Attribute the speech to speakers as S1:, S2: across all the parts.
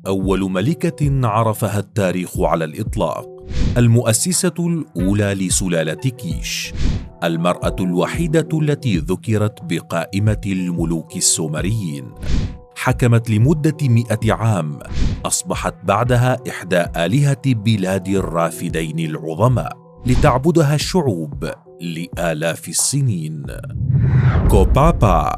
S1: أول ملكة عرفها التاريخ على الإطلاق، المؤسسة الأولى لسلالة كيش، المرأة الوحيدة التي ذكرت بقائمة الملوك السومريين. حكمت لمدة 100 عام، أصبحت بعدها إحدى آلهة بلاد الرافدين العظماء، لتعبدها الشعوب لآلاف السنين. كوبابا،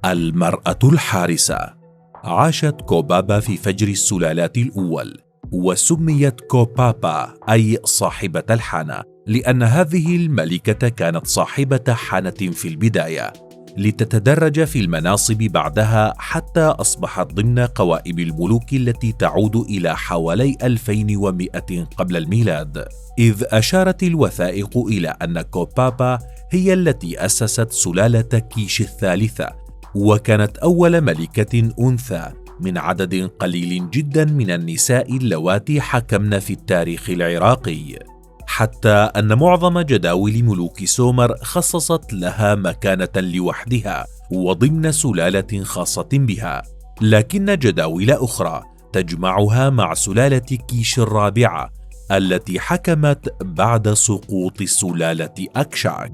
S1: المرأة الحارسة. عاشت كوبابا في فجر السلالات الأول، وسميت كوبابا أي صاحبة الحانة، لأن هذه الملكة كانت صاحبة حانة في البداية، لتتدرج في المناصب بعدها حتى أصبحت ضمن قوائم الملوك التي تعود إلى حوالي 2100 قبل الميلاد، إذ أشارت الوثائق إلى أن كوبابا هي التي أسست سلالة كيش الثالثة، وكانت أول ملكة أنثى من عدد قليل جدا من النساء اللواتي حكمن في التاريخ العراقي، حتى أن معظم جداول ملوك سومر خصصت لها مكانة لوحدها وضمن سلالة خاصة بها، لكن جداول أخرى تجمعها مع سلالة كيش الرابعة التي حكمت بعد سقوط سلالة أكشاك.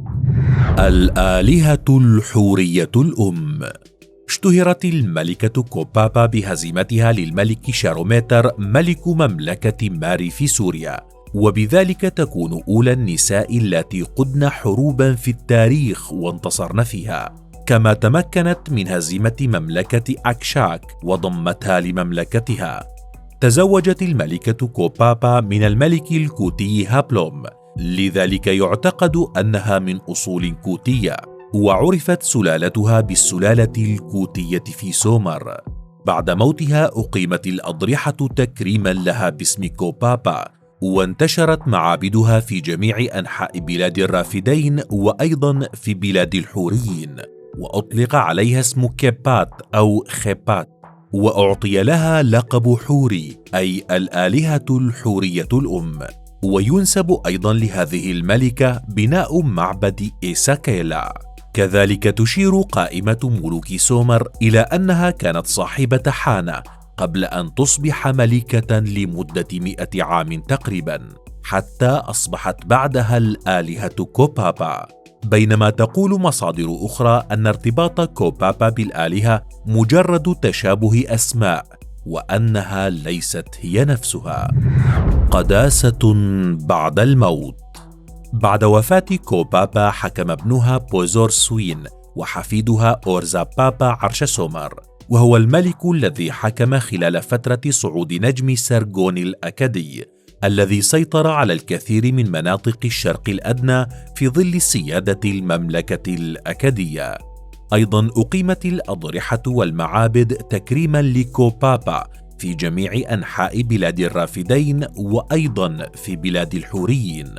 S1: الآلهة الحورية الأم. اشتهرت الملكة كوبابا بهزيمتها للملك شارومتر ملك مملكة ماري في سوريا، وبذلك تكون أولى النساء التي قدن حروبا في التاريخ وانتصرن فيها، كما تمكنت من هزيمة مملكة أكشاك وضمتها لمملكتها. تزوجت الملكة كوبابا من الملك الكوتي هابلوم، لذلك يعتقد أنها من أصول كوتية، وعرفت سلالتها بالسلالة الكوتية في سومر. بعد موتها أقيمت الأضرحة تكريما لها باسم كوبابا، وانتشرت معابدها في جميع أنحاء بلاد الرافدين وأيضا في بلاد الحوريين، وأطلق عليها اسم كيبات أو خيبات، وأعطي لها لقب حوري أي الآلهة الحورية الأم. وينسب أيضا لهذه الملكة بناء معبد إيساكيلا. كذلك تشير قائمة ملوك سومر إلى أنها كانت صاحبة حانة قبل أن تصبح ملكة لمدة 100 عام تقريبا، حتى أصبحت بعدها الآلهة كوبابا. بينما تقول مصادر أخرى أن ارتباط كوبابا بالآلهة مجرد تشابه أسماء، وأنها ليست هي نفسها. قداسة بعد الموت. بعد وفاة كوبابا حكم ابنها بوزور سوين وحفيدها أورزابابا عرش سومر، وهو الملك الذي حكم خلال فترة صعود نجم سرغون الأكدي الذي سيطر على الكثير من مناطق الشرق الأدنى في ظل سيادة المملكة الأكدية. أيضا أقيمت الأضرحة والمعابد تكريما لكوبابا في جميع أنحاء بلاد الرافدين وأيضا في بلاد الحوريين،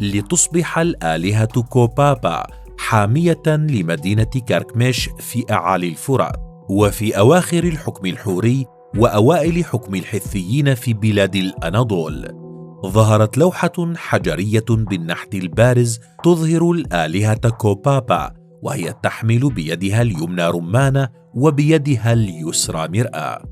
S1: لتصبح الآلهة كوبابا حامية لمدينة كركميش في أعالي الفرات، وفي أواخر الحكم الحوري وأوائل حكم الحثيين في بلاد الأناضول ظهرت لوحة حجرية بالنحت البارز تظهر الآلهة كوبابا، وهي تحمل بيدها اليمنى رمانة وبيدها اليسرى مرآة.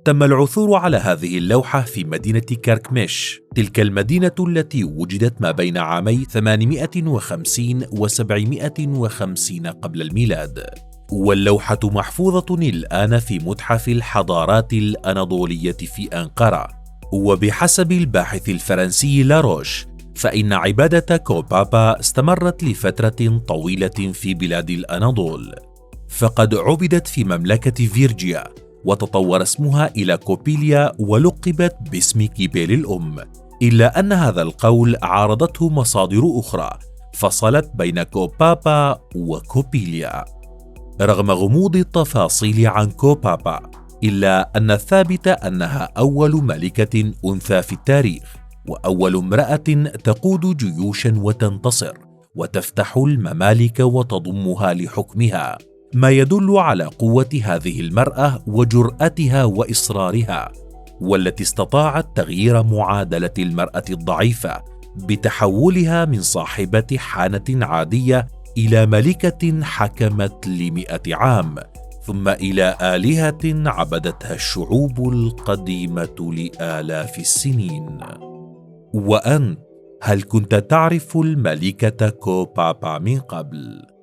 S1: تم العثور على هذه اللوحة في مدينة كركميش، تلك المدينة التي وجدت ما بين عامي 850 و 750 قبل الميلاد، واللوحة محفوظة الآن في متحف الحضارات الأناضولية في أنقرة. وبحسب الباحث الفرنسي لاروش، فإن عبادة كوبابا استمرت لفترة طويلة في بلاد الأناضول، فقد عبدت في مملكة فيرجيا، وتطور اسمها إلى كوبيليا ولقبت باسم كيبيل الأم، إلا أن هذا القول عارضته مصادر أخرى فصلت بين كوبابا وكوبيليا. رغم غموض التفاصيل عن كوبابا، إلا أن الثابت أنها أول ملكة أنثى في التاريخ، وأول امرأة تقود جيوشا وتنتصر وتفتح الممالك وتضمها لحكمها، ما يدل على قوة هذه المرأة وجرأتها وإصرارها، والتي استطاعت تغيير معادلة المرأة الضعيفة بتحولها من صاحبة حانة عادية إلى ملكة حكمت ل100 عام، ثم إلى آلهة عبدتها الشعوب القديمة لآلاف السنين. وأنت، هل كنت تعرف الملكة كوبابا من قبل؟